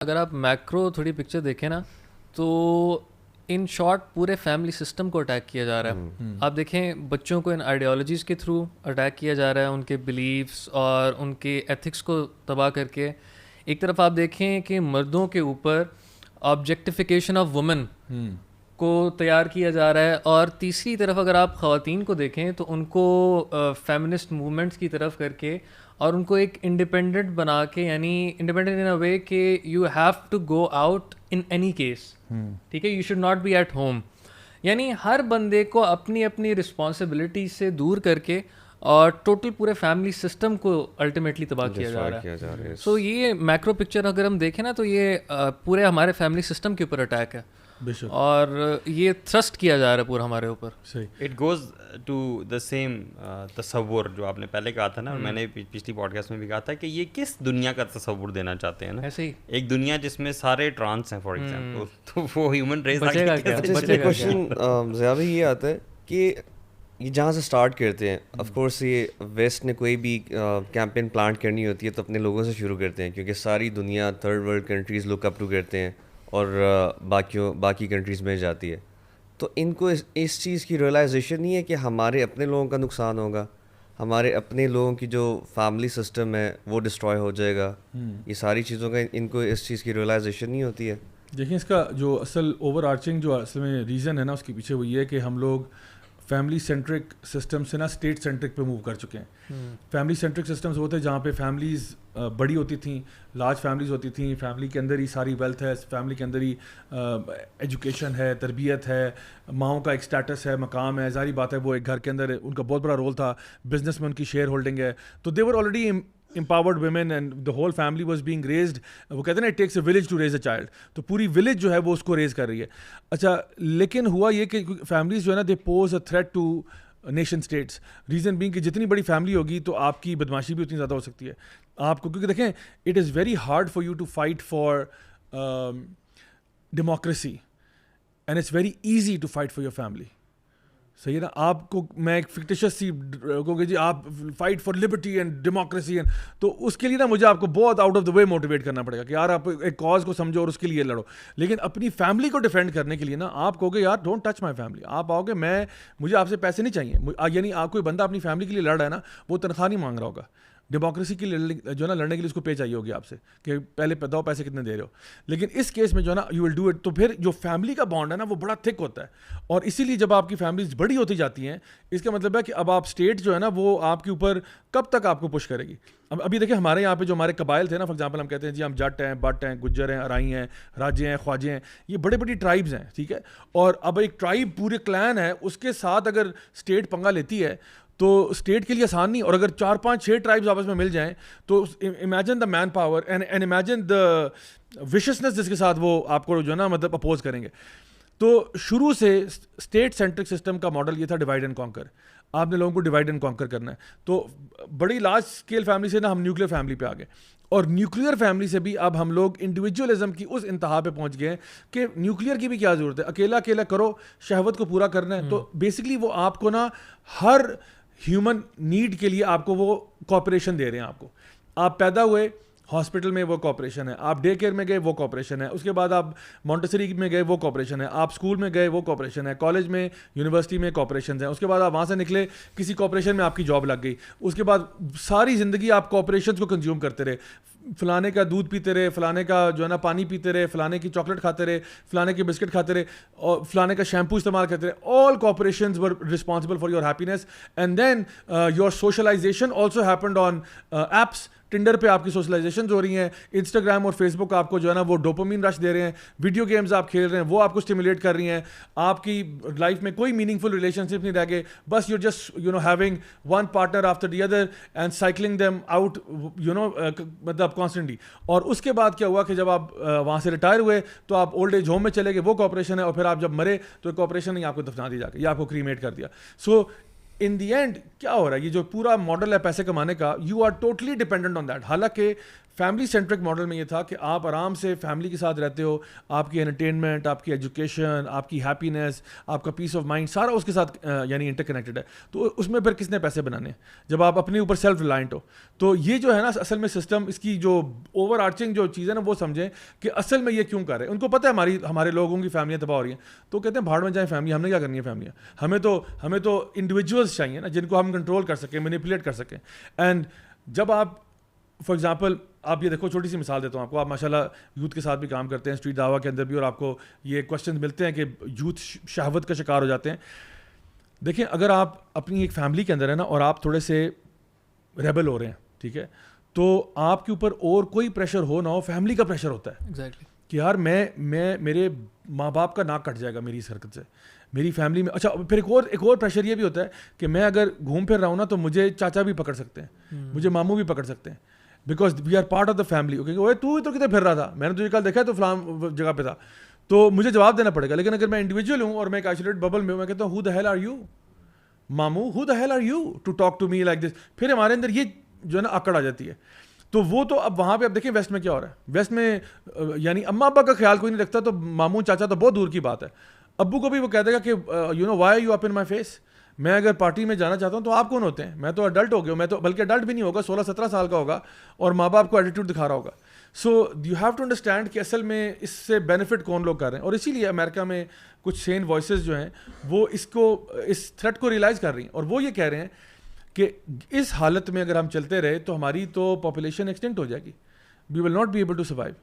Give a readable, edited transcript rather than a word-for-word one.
اگر آپ میکرو تھوڑی پکچر دیکھیں نا تو ان شارٹ پورے فیملی سسٹم کو اٹیک کیا جا رہا ہے. آپ دیکھیں بچوں کو ان آئیڈیالوجیز کے تھرو اٹیک کیا جا رہا ہے, ان کے بلیفس اور ان کے ایتھکس کو تباہ کر کے. ایک طرف آپ دیکھیں کہ مردوں کے اوپر آبجیکٹیفیکیشن آف وومن کو تیار کیا جا رہا ہے, اور تیسری طرف اگر آپ خواتین کو دیکھیں تو ان کو فیمنسٹ موومنٹس کی طرف کر کے اور ان کو ایک انڈیپینڈنٹ بنا کے, یعنی انڈیپینڈنٹ ان اے وے کہ you have to go out in any case, ٹھیک ہے, you should not be at home. یعنی ہر بندے کو اپنی اپنی رسپانسبلٹی سے دور کر کے اور ٹوٹل پورے فیملی سسٹم کو الٹیمیٹلی تباہ کیا جا رہا ہے. سو یہ میکرو پکچر اگر ہم دیکھیں نا تو یہ پورے ہمارے فیملی سسٹم کے اوپر اٹیک ہے, اور یہ تھرسٹ کیا جا رہا ہے پورا ہمارے اوپر. It goes to the same تصور جو آپ نے پہلے کہا تھا نا, میں نے پچھلی پوڈ کاسٹ میں بھی کہا تھا کہ یہ کس دنیا کا تصور دینا چاہتے ہیں نا, ایسے ہی ایک دنیا جس میں سارے ٹرانس ہیں فار ایگزامپل, تو وہ ہیومن ریس بچے گا کیا. اس میں کوشچن زیادہ یہ آتا ہے کہ یہ جہاں سے اسٹارٹ کرتے ہیں, آف کورس یہ ویسٹ نے کوئی بھی کیمپین پلانٹ کرنی ہوتی ہے تو اپنے لوگوں سے شروع کرتے ہیں, کیونکہ ساری دنیا third world countries look up to کرتے ہیں اور باقی کنٹریز میں جاتی ہے. تو ان کو اس چیز کی ریئلائزیشن نہیں ہے کہ ہمارے اپنے لوگوں کا نقصان ہوگا, ہمارے اپنے لوگوں کی جو فیملی سسٹم ہے وہ ڈسٹروائے ہو جائے گا. یہ ساری چیزوں کا ان کو اس چیز کی ریئلائزیشن نہیں ہوتی ہے. دیکھیں اس کا جو اصل اوور آرچنگ جو اصل میں ریزن ہے نا اس کے پیچھے وہ یہ ہے کہ ہم لوگ فیملی سینٹرک سسٹم سے نا اسٹیٹ سینٹرک پہ موو کر چکے ہیں. فیملی سینٹرک سسٹمز وہ تھے جہاں پہ فیملیز بڑی ہوتی تھیں, لارج فیملیز ہوتی تھیں, فیملی کے اندر ہی ساری ویلتھ ہے, فیملی کے اندر ہی ایجوکیشن ہے, تربیت ہے, ماؤں کا ایک اسٹیٹس ہے, مقام ہے. ظاہری بات ہے وہ ایک گھر کے اندر ان کا بہت بڑا رول تھا, بزنس میں ان کی شیئر ہولڈنگ ہے, تو they were already empowered women and the whole family was being raised. وہ کہتے ہیں نا it takes a village to raise a child, تو پوری ولیج جو ہے وہ اس کو ریز کر رہی ہے. اچھا لیکن ہوا یہ کہ فیملیز جو ہے نا they pose a threat to nation states. Reason being کہ جتنی بڑی فیملی ہوگی تو آپ کی بدماشی بھی اتنی زیادہ ہو سکتی ہے آپ کو, کیونکہ دیکھیں it is very hard for you to fight for democracy and it's very easy to fight for your family. صحیح ہے نا. آپ کو میں ایک فکٹیشس سی کہوں کہ جی آپ fight for Liberty and democracy, تو اس کے لیے نا مجھے آپ کو بہت out of the way motivate کرنا پڑے گا کہ یار آپ ایک کاز کو سمجھو اور اس کے لیے لڑو. لیکن اپنی فیملی کو ڈیفینڈ کرنے کے لیے نا آپ کہو گے یار ڈونٹ ٹچ مائی فیملی. آپ آؤ گے مجھے آپ سے پیسے نہیں چاہیے, یعنی آپ کوئی بندہ اپنی فیملی کے لیے لڑ رہا ہے نا وہ تنخواہ نہیں مانگ رہا ہوگا, ڈیموکریسی کی جو ہے نا لڑنے کے لیے اس کو پے چاہیے ہوگی آپ سے کہ پہلے بتاؤ پیسے کتنے دے رہے ہو. لیکن اس کیس میں جو ہے نا یو ول ڈو اٹ. تو پھر جو فیملی کا بانڈ ہے نا وہ بڑا تھک ہوتا ہے, اور اسی لیے جب آپ کی فیملیز بڑی ہوتی جاتی ہیں اس کا مطلب ہے کہ اب آپ اسٹیٹ جو ہے نا وہ آپ کے اوپر کب تک آپ کو پش کرے گی. ابھی دیکھیں ہمارے یہاں پہ جو ہمارے قبائل تھے نا, فار ایگزامپل ہم کہتے ہیں جی ہم جٹ ہیں, بٹ ہیں, گجر ہیں, ارائی ہیں, راجے ہیں, خواجے ہیں, یہ بڑے بڑی ٹرائبز ہیں, ٹھیک ہے. اور اب ایک ٹرائب پورے کلین ہے, اس کے ساتھ اگر اسٹیٹ پنگا لیتی ہے تو اسٹیٹ کے لیے آسان نہیں. اور اگر 4-5-6 ٹرائبز آپس میں مل جائیں تو imagine the man power and imagine the viciousness جس کے ساتھ وہ آپ کو جو ہے نا مطلب اپوز کریں گے. تو شروع سے اسٹیٹ سینٹرک سسٹم کا ماڈل یہ تھا ڈیوائڈ اینڈ کانکر. آپ نے لوگوں کو ڈیوائڈ اینڈ کانکر کرنا ہے. تو بڑی لارج اسکیل فیملی سے نا ہم نیوکلیر فیملی پہ آ گئے, اور نیوکلیر فیملی سے بھی اب ہم لوگ انڈیویجولزم کی اس انتہا پہ پہنچ گئے ہیں کہ نیوکلیر کی بھی کیا ضرورت ہے, اکیلا کرو, شہوت کو پورا کرنا ہے. تو بیسکلی وہ آپ کو نا ہر ہیومن نیڈ کے لیے آپ کو وہ کوآپریشن دے رہے ہیں. آپ پیدا ہوئے ہاسپٹل میں وہ کوآپریشن ہے, آپ ڈے کیئر میں گئے وہ کوآپریشن ہے, اس کے بعد آپ مونٹیسری میں گئے وہ کوآپریشن ہے, آپ اسکول میں گئے وہ کوآپریشن ہے, کالج میں یونیورسٹی میں کوآپریشنز ہیں, اس کے بعد آپ وہاں سے نکلے کسی کوآپریشن میں آپ کی جاب لگ گئی, اس کے بعد ساری زندگی آپ کوآپریشنز کو کنزیوم کرتے رہے. فلانے کا دودھ پیتے رہے, فلانے کا جو ہے نا پانی پیتے رہے, فلانے کی چاکلیٹ کھاتے رہے, فلانے کے بسکٹ کھاتے رہے, اور فلانے کا شیمپو استعمال کرتے رہے. All cooperations were responsible for your happiness. And then your socialization also happened on apps. Tinder پہ آپ کی سوشلائزیشنز ہو رہی ہیں, انسٹاگرام اور فیس بک آپ کو جو ہے نا وہ ڈوپامین رش دے رہے ہیں, ویڈیو گیمز آپ کھیل رہے ہیں وہ آپ کو اسٹیمولیٹ کر رہی ہیں, آپ کی لائف میں کوئی میننگ فل ریلیشن شپ نہیں رہ گئے, بس you just having one partner after the other and cycling them out مطلب کانسٹنٹلی. اور اس کے بعد کیا ہوا کہ جب آپ وہاں سے ریٹائر ہوئے تو آپ اولڈ ایج ہوم میں چلے گئے, وہ کوآپریشن ہے, اور پھر آپ جب مرے تو کوآپریشن نہیں آپ کو دفنا دی جا کے, یا آپ کو کریمیٹ کر دیا. سو ان دی اینڈ کیا ہو رہا ہے, یہ جو پورا ماڈل ہے پیسے کمانے کا, you are totally dependent on that. حالانکہ فیملی سینٹرک ماڈل میں یہ تھا کہ آپ آرام سے فیملی کے ساتھ رہتے ہو, آپ کی انٹرٹینمنٹ, آپ کی ایجوکیشن, آپ کی ہیپینس, آپ کا پیس آف مائنڈ سارا اس کے ساتھ یعنی انٹر کنیکٹڈ ہے. تو اس میں پھر کس نے پیسے بنانے جب آپ اپنے اوپر سیلف ریلائنٹ ہو. تو یہ جو ہے نا اصل میں سسٹم, اس کی جو اوور آرچنگ جو چیز ہے نا وہ سمجھیں کہ اصل میں یہ کیوں کر رہے ہیں. ان کو پتہ ہے ہمارے لوگوں کی فیملیاں تباہ ہو رہی ہیں, تو کہتے ہیں بھاڑ میں جائیں فیملی, ہم نے کیا کرنی ہے فیملیاں, ہمیں تو انڈیویجولس چاہیے نا جن کو ہم کنٹرول کر سکیں, مینیپولیٹ کر سکیں. اینڈ جب آپ فار ایگزامپل آپ یہ دیکھو, چھوٹی سی مثال دیتا ہوں آپ کو, آپ ماشاء اللہ یوتھ کے ساتھ بھی کام کرتے ہیں, اسٹریٹ دعویٰ کے اندر بھی, اور آپ کو یہ کوشچن ملتے ہیں کہ یوتھ شہوت کا شکار ہو جاتے ہیں. دیکھیں اگر آپ اپنی ایک فیملی کے اندر ہیں نا اور آپ تھوڑے سے ریبل ہو رہے ہیں, ٹھیک ہے, تو آپ کے اوپر اور کوئی پریشر ہو نہ ہو, فیملی کا پریشر ہوتا ہے ایگزیکٹلی کہ یار میں میرے ماں باپ کا ناک کٹ جائے گا میری اس حرکت سے, میری فیملی میں. اچھا پھر ایک اور پریشر یہ بھی ہوتا ہے کہ میں اگر گھوم پھر رہا ہوں نا تو مجھے چاچا بھی پکڑ سکتے ہیں, مجھے ماموں بھی پکڑ سکتے ہیں, because we are part of the family. Okay تو کتنے پھر رہا تھا, میں نے تجھے کل دیکھا تو فلاں جگہ پہ تھا, تو مجھے جواب دینا پڑے گا. لیکن اگر میں انڈیویجول ہوں اور میں ایک آئسولیٹ ببل میں ہوں, میں کہتا ہوں who the hell are you ماموں, who the hell are you to talk to me like this, پھر ہمارے اندر یہ جو ہے نا اکڑ آ جاتی ہے. تو وہ تو اب وہاں پہ اب دیکھیں ویسٹ میں کیا ہو رہا ہے, ویسٹ میں یعنی اماں ابا کا خیال کوئی نہیں رکھتا, تو ماموں چاچا تو بہت دور کی بات ہے. ابو کو بھی وہ کہہ دے گا کہ you know why you up in my face, میں اگر پارٹی میں جانا چاہتا ہوں تو آپ کون ہوتے ہیں, میں تو اڈلٹ ہو گیا, میں تو بلکہ اڈلٹ بھی نہیں ہوگا, 16-17 سال کا ہوگا اور ماں باپ کو ایٹیٹیوڈ دکھا رہا ہوگا. So you have to understand کہ اصل میں اس سے بینیفٹ کون لوگ کر رہے ہیں. اور اسی لیے امریکہ میں کچھ سین وائسز جو ہیں وہ اس تھریٹ کو ریئلائز کر رہی ہیں, اور وہ یہ کہہ رہے ہیں کہ اس حالت میں اگر ہم چلتے رہے تو ہماری تو پاپولیشن ایکسٹینٹ ہو جائے گی, we will not be able to survive.